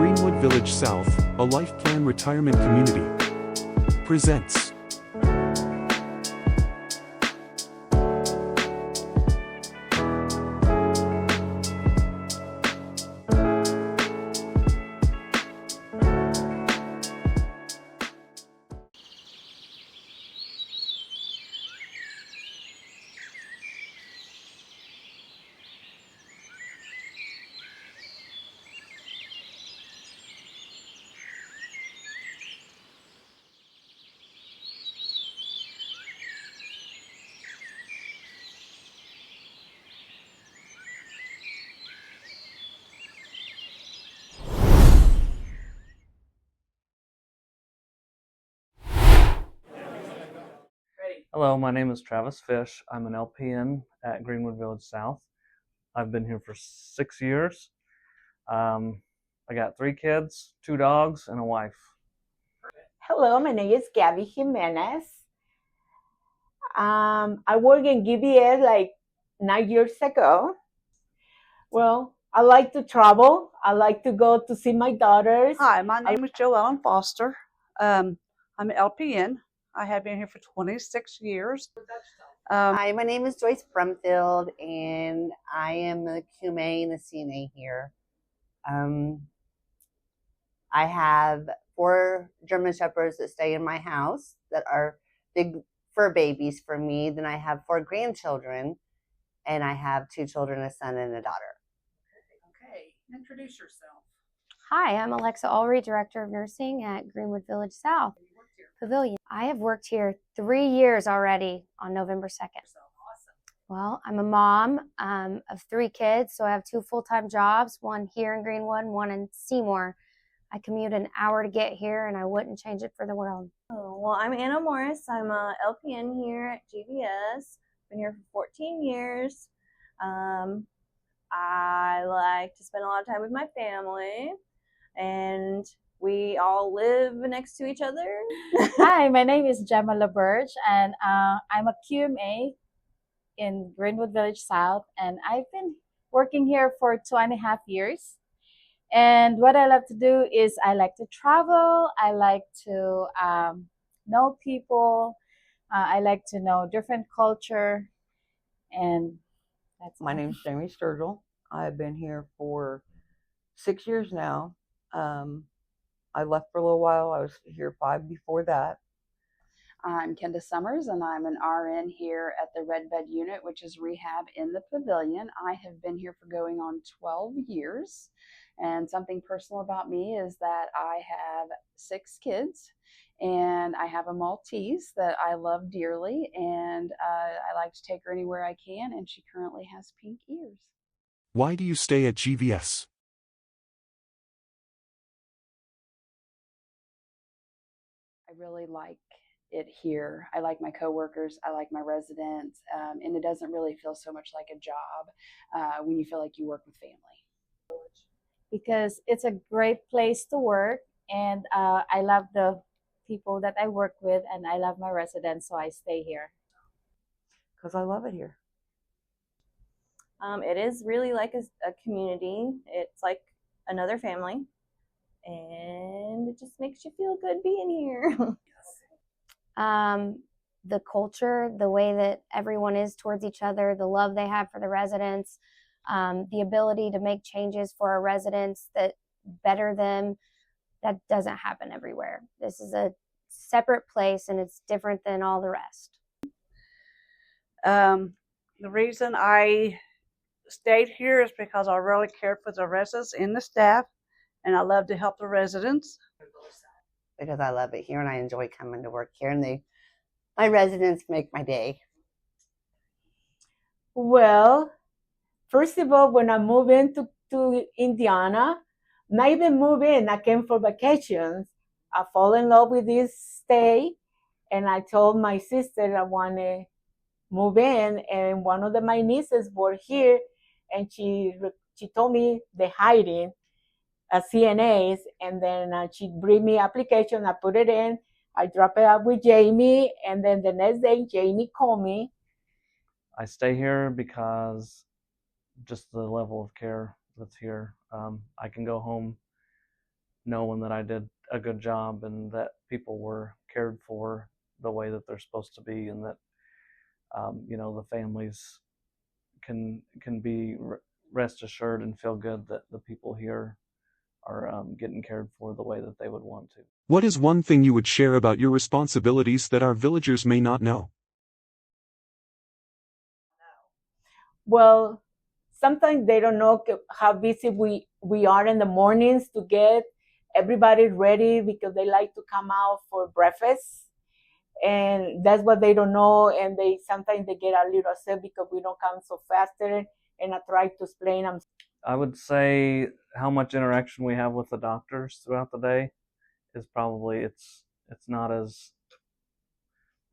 Greenwood Village South, a life plan retirement community, presents. Hello, my name is Travis Fish. I'm an LPN at Greenwood Village South. I've been here for 6 years. I got 3 kids, 2 dogs, and a wife. Hello, my name is Gabby Jimenez. I worked in GVS like 9 years ago. Well, I like to travel. I like to go to see my daughters. Hi, my name is Joellen Foster. I'm an LPN. I have been here for 26 years. Hi, my name is Joyce Brumfield, and I am a QMA and a CNA here. I have 4 German Shepherds that stay in my house that are big fur babies for me. Then I have 4 grandchildren, and I have 2 children, a son and a daughter. Okay, introduce yourself. Hi, I'm Alexa Ulrey, Director of Nursing at Greenwood Village South, Pavilion. I have worked here 3 years already on November 2nd. Well, I'm a mom of 3 kids, so I have 2 full-time jobs, one here in Greenwood and one in Seymour. I commute an hour to get here, and I wouldn't change it for the world. Well, I'm Anna Morris. I'm a LPN here at GVS. Been here for 14 years. I like to spend a lot of time with my family, and we all live next to each other. Hi, my name is Gemma LaBerge, and I'm a QMA in Greenwood Village South, and I've been working here for 2.5 years. And what I love to do is I like to travel. I like to know people. I like to know different culture, and that's My name is Jamie Sturgill. I've been here for 6 years now. I left for a little while. I was here 5 before that. I'm Kenda Summers, and I'm an RN here at the Red Bed Unit, which is rehab in the Pavilion. I have been here for going on 12 years. And something personal about me is that I have 6 kids, and I have a Maltese that I love dearly, and I like to take her anywhere I can, and she currently has pink ears. Why do you stay at GVS? I really like it here. I like my coworkers. I like my residents, and it doesn't really feel so much like a job when you feel like you work with family. because it's a great place to work, and I love the people that I work with, and I love my residents, so I stay here. Because I love it here. It is really like a community. It's like another family, and it just makes you feel good being here. The culture, the way that everyone is towards each other, the love they have for the residents, the ability to make changes for our residents that better them, that doesn't happen everywhere. This is a separate place, and it's different than all the rest. The reason I stayed here is because I really care for the residents and the staff, and I love to help the residents. Because I love it here and I enjoy coming to work here, and my residents make my day. Well, first of all, when I moved into Indiana, not even move in, I came for vacations. I fall in love with this state, and I told my sister I want to move in, and one of my nieces were here, and she told me they're hiring CNAs, and then she bring me application, I put it in, I drop it up with Jamie, and then the next day Jamie called me. I stay here because just the level of care that's here. I can go home knowing that I did a good job and that people were cared for the way that they're supposed to be, and that the families can be rest assured and feel good that the people here are getting cared for the way that they would want to. What is one thing you would share about your responsibilities that our villagers may not know? Well, sometimes they don't know how busy we are in the mornings to get everybody ready because they like to come out for breakfast. And that's what they don't know. And they sometimes they get a little upset because we don't come so faster. And I try to explain them. I would say how much interaction we have with the doctors throughout the day is probably it's not as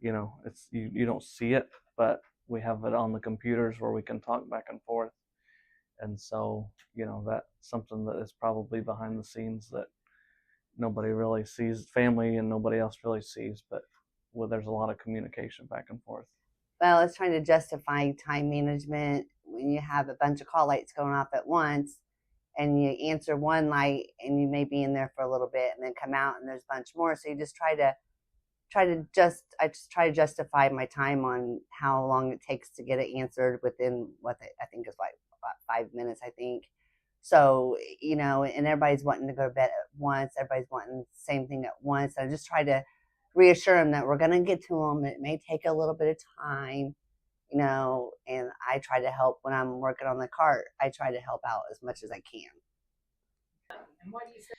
it's you don't see it, but we have it on the computers where we can talk back and forth. And so, that's something that is probably behind the scenes that nobody really sees, family and nobody else really sees, but there's a lot of communication back and forth. Well, it's trying to justify time management when you have a bunch of call lights going off at once and you answer one light and you may be in there for a little bit and then come out and there's a bunch more. So you just I just try to justify my time on how long it takes to get it answered within what I think is like about 5 minutes, I think. So, and everybody's wanting to go to bed at once. Everybody's wanting the same thing at once. I just try to reassure them that we're going to get to them. It may take a little bit of time, and I try to help when I'm working on the cart. I try to help out as much as I can. And what do you say?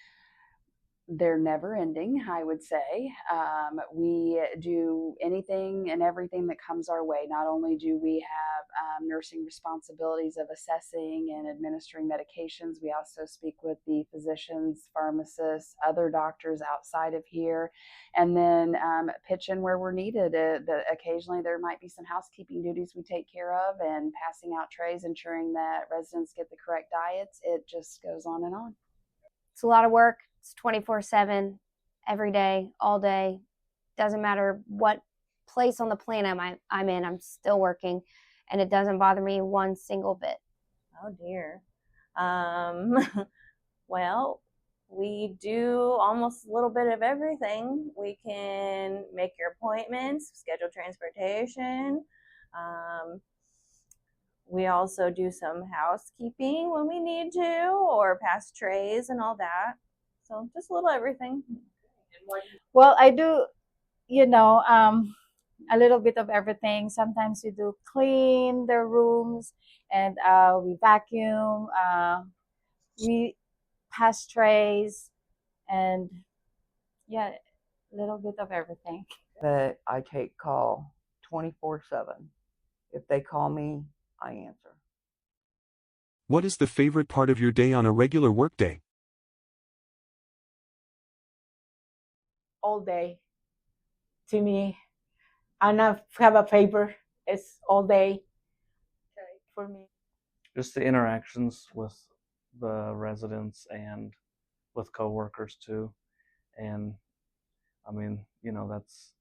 They're never ending, I would say. We do anything and everything that comes our way. Not only do we have nursing responsibilities of assessing and administering medications, we also speak with the physicians, pharmacists, other doctors outside of here, and then pitch in where we're needed. Occasionally there might be some housekeeping duties we take care of, and passing out trays, ensuring that residents get the correct diets. It just goes on and on. It's a lot of work. It's 24/7, every day, all day. Doesn't matter what place on the planet I'm in, I'm still working, and it doesn't bother me one single bit. Oh dear. Well, we do almost a little bit of everything. We can make your appointments, schedule transportation. We also do some housekeeping when we need to, or pass trays and all that. So just a little everything. Well, I do, a little bit of everything. Sometimes we do clean the rooms, and we vacuum, we pass trays, and yeah, a little bit of everything. That I take call 24/7. If they call me, I answer. What is the favorite part of your day on a regular workday? All day. To me, I not have a paper. It's all day for me. Just the interactions with the residents and with coworkers too. And I mean, that's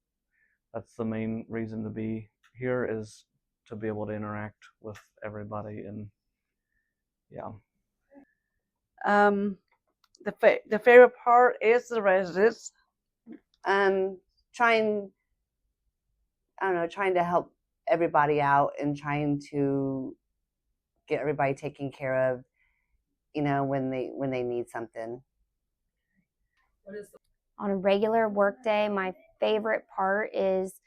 the main reason to be here, is to be able to interact with everybody. And yeah. The favorite part is the residents. Trying to help everybody out and trying to get everybody taken care of, when they need something. On a regular work day, my favorite part is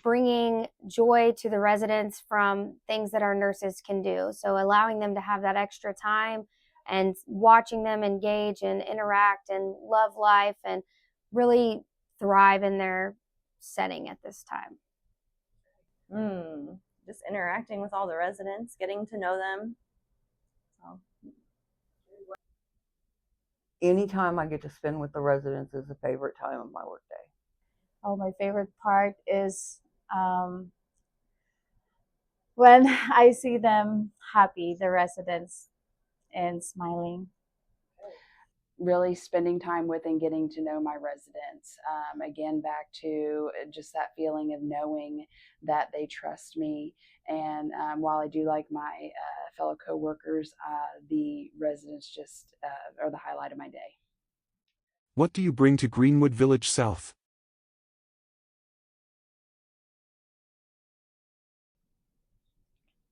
bringing joy to the residents from things that our nurses can do. So allowing them to have that extra time and watching them engage and interact and love life and really thrive in their setting at this time. Just interacting with all the residents, getting to know them. So. Anytime I get to spend with the residents is a favorite time of my workday. Oh, my favorite part is when I see them happy, the residents, and smiling. Really spending time with and getting to know my residents. Again, back to just that feeling of knowing that they trust me. And while I do like my fellow coworkers, the residents just are the highlight of my day. What do you bring to Greenwood Village South?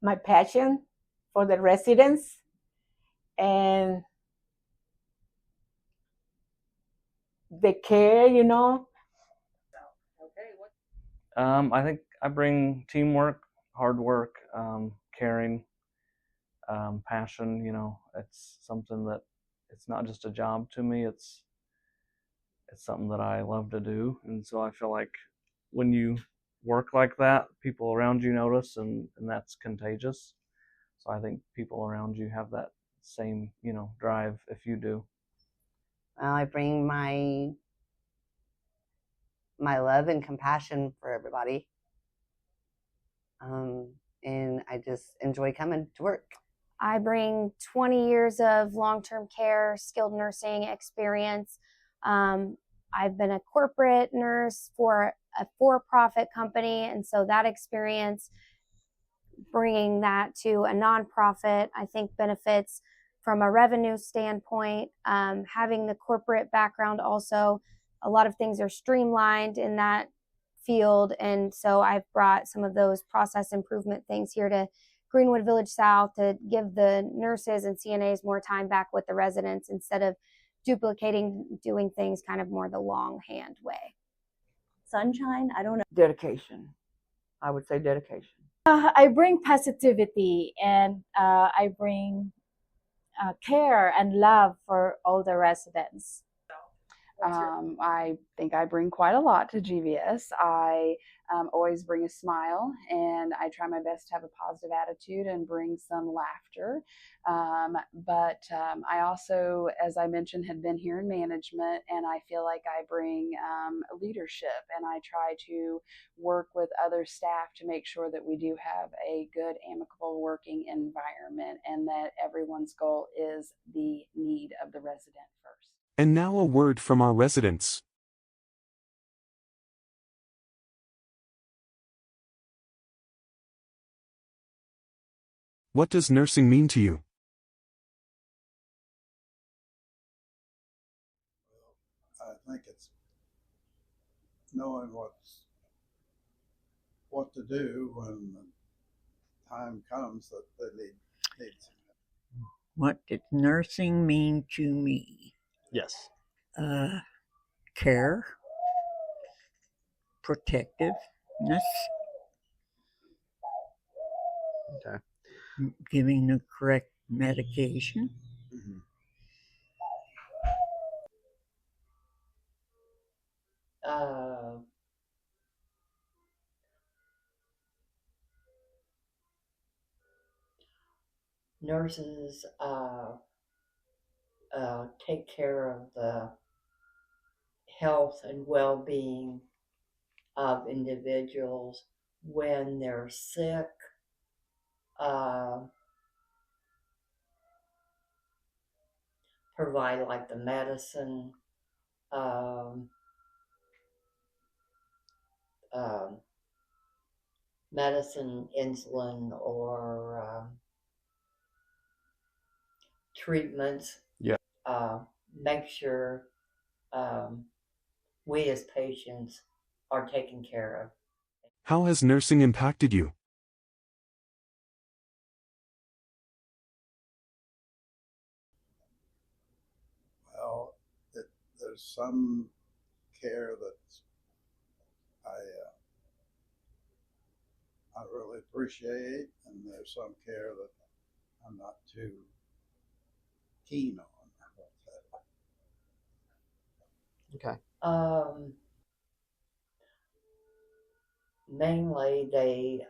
My passion for the residents and the care, I think I bring teamwork, hard work, caring, passion. It's something that it's not just a job to me. It's something that I love to do, and so I feel like when you work like that, people around you notice, and that's contagious. So I think people around you have that same drive if you do. I bring my love and compassion for everybody. And I just enjoy coming to work. I bring 20 years of long-term care, skilled nursing experience. I've been a corporate nurse for a for-profit company, and so that experience, bringing that to a nonprofit, I think benefits from a revenue standpoint. Having the corporate background also, a lot of things are streamlined in that field, and so I've brought some of those process improvement things here to Greenwood Village South to give the nurses and CNAs more time back with the residents instead of duplicating, doing things kind of more the longhand way. Sunshine, I don't know. Dedication. I would say dedication. I bring positivity, and I bring care and love for all the residents. I think I bring quite a lot to GVS. I always bring a smile, and I try my best to have a positive attitude and bring some laughter. But I also, as I mentioned, had been here in management, and I feel like I bring leadership, and I try to work with other staff to make sure that we do have a good, amicable working environment, and that everyone's goal is the need of the resident first. And now a word from our residents. What does nursing mean to you? I think it's knowing what to do when the time comes that they need something. What did nursing mean to me? Yes. Care, protectiveness, Okay. giving the correct medication. Mm-hmm. Nurses take care of the health and well-being of individuals when they're sick. Provide like the medicine, medicine, insulin, or treatments. Yeah. Make sure we as patients are taken care of. How has nursing impacted you? Well, there's some care that I really appreciate, and there's some care that I'm not too keen on. Okay. Mainly they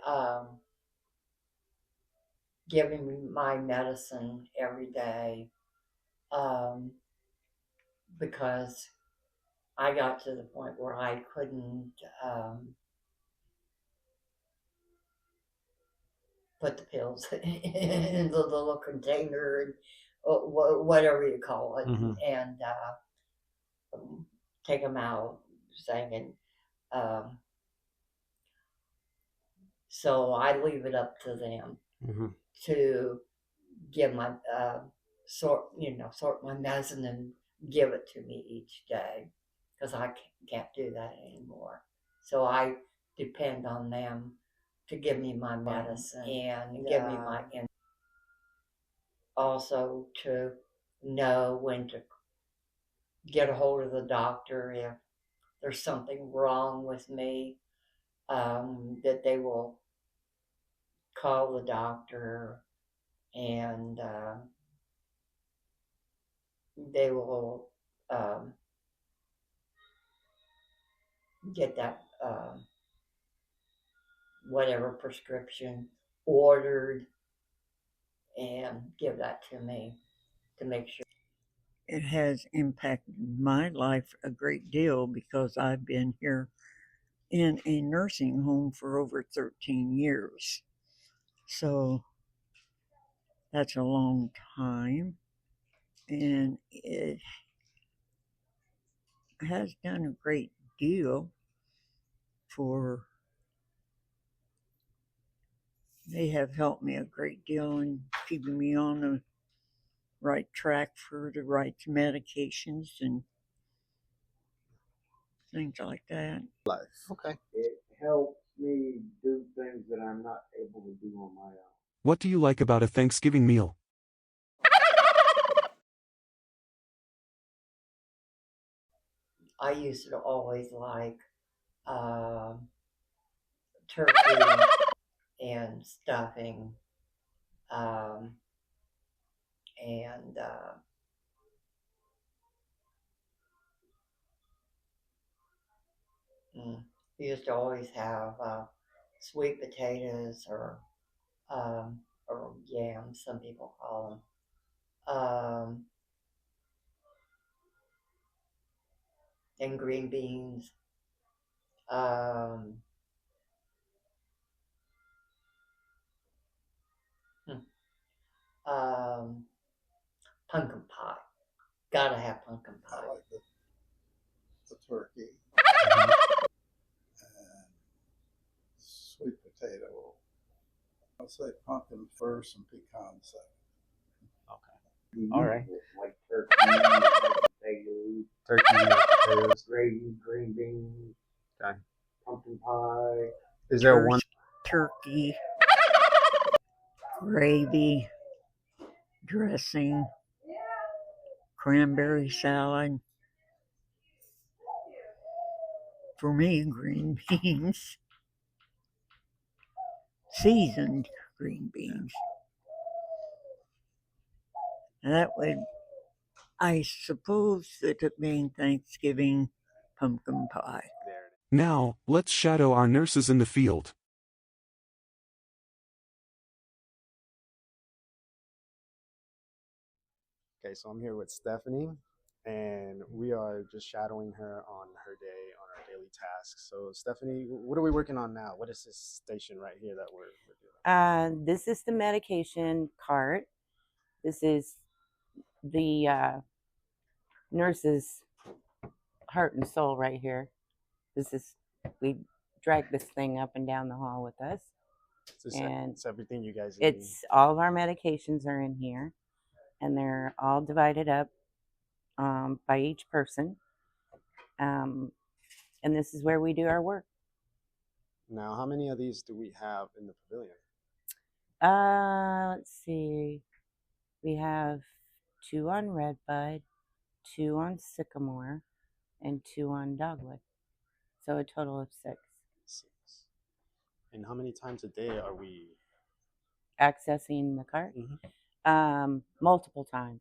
giving me my medicine every day, because I got to the point where I couldn't put the pills in the little container, and whatever you call it, Mm-hmm. and take them out, saying, so I leave it up to them Mm-hmm. to give my sort my medicine and give it to me each day because I can't do that anymore. So I depend on them to give me my medicine and give me my also to know when to get a hold of the doctor if there's something wrong with me, that they will call the doctor and they will get that whatever prescription ordered and give that to me to make sure. It has impacted my life a great deal because I've been here in a nursing home for over 13 years. So that's a long time. And it has done a great deal for, they have helped me a great deal in keeping me on the right track for the right medications and things like that. Life. Okay. It helps me do things that I'm not able to do on my own. What do you like about a Thanksgiving meal? I used to always like turkey and stuffing, and we used to always have sweet potatoes or yams, some people call them, and green beans. Pumpkin pie. Gotta have pumpkin pie. I like the turkey and sweet potato. I'll say pumpkin first and pecan second. Okay. All right. Like turkey, potatoes, Turkey, potatoes, gravy, green beans, okay. pumpkin pie. Is there one? Turkey, gravy, dressing, cranberry salad. For me, green beans, seasoned green beans. And that would, I suppose, that it being Thanksgiving, pumpkin pie. Now, let's shadow our nurses in the field. Okay, so I'm here with Stephanie, and we are just shadowing her on her day, on our daily tasks. So, Stephanie, what are we working on now? What is this station right here that we're doing? This is the medication cart. This is the nurse's heart and soul right here. We drag this thing up and down the hall with us. It's everything you guys need. It's all of our medications are in here, and they're all divided up by each person. And this is where we do our work. Now, how many of these do we have in the pavilion? Let's see. We have 2 on Redbud, 2 on Sycamore, and 2 on Dogwood. So a total of 6. 6. And how many times a day are we accessing the cart? Multiple times.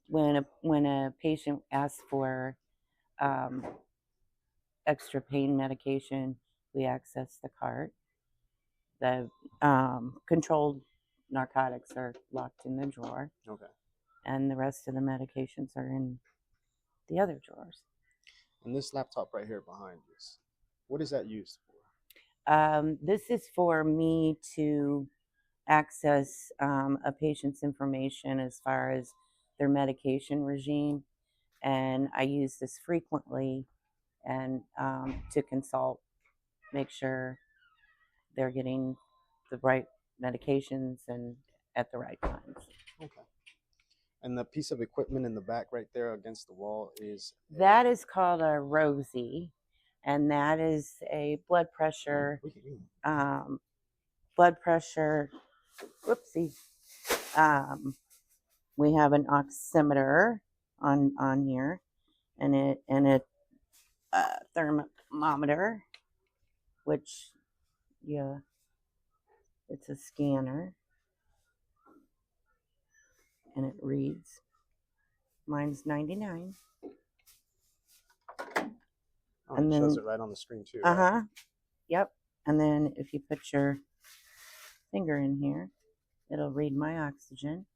When a patient asks for extra pain medication, we access the cart. The controlled narcotics are locked in the drawer. Okay. And the rest of the medications are in the other drawers. And this laptop right here behind us, what is that used for? This is for me to access a patient's information as far as their medication regime. And I use this frequently and to consult, make sure they're getting the right medications and at the right times. Okay. And the piece of equipment in the back right there against the wall is? That is called a Rosie, and that is a blood pressure, whoopsie. We have an oximeter on here, and a thermometer, which, yeah, it's a scanner, and it reads. Mine's 99. Oh, And it then shows it right on the screen too. Right? Yep. And then if you put your finger in here, it'll read my oxygen.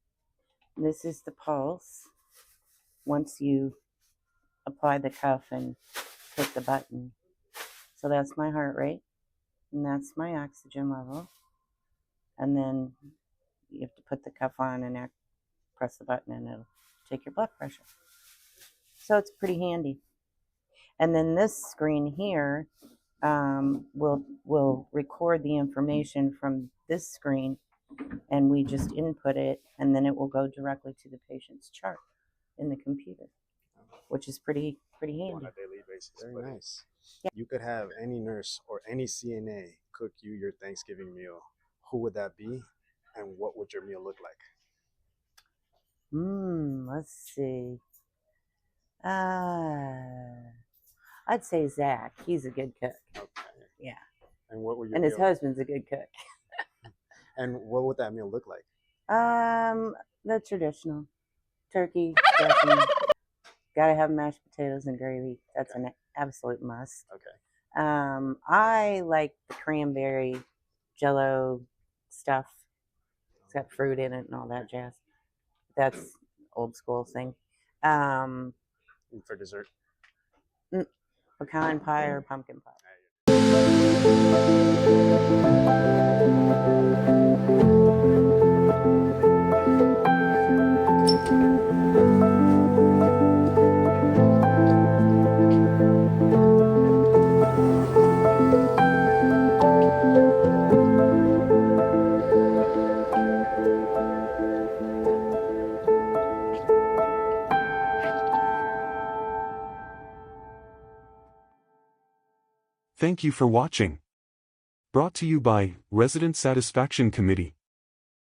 This is the pulse. Once you apply the cuff and hit the button. So that's my heart rate, and that's my oxygen level. And then you have to put the cuff on and press the button, and it'll take your blood pressure. So it's pretty handy. And then this screen here will record the information from this screen, and we just input it, and then it will go directly to the patient's chart in the computer, which is pretty handy. On a daily basis. Very nice. Yeah. You could have any nurse or any CNA cook you your Thanksgiving meal. Who would that be, and what would your meal look like? Let's see. I'd say Zach. He's a good cook. Okay. Yeah. And what would your And his husband's a good cook. And what would that meal look like? The traditional turkey, dressing. Gotta have mashed potatoes and gravy. That's an absolute must. Okay. I like the cranberry Jello stuff. It's got fruit in it and all that jazz. That's old school thing. For dessert? Pecan pie or pumpkin pie. Thank you for watching. Brought to you by Resident Satisfaction Committee.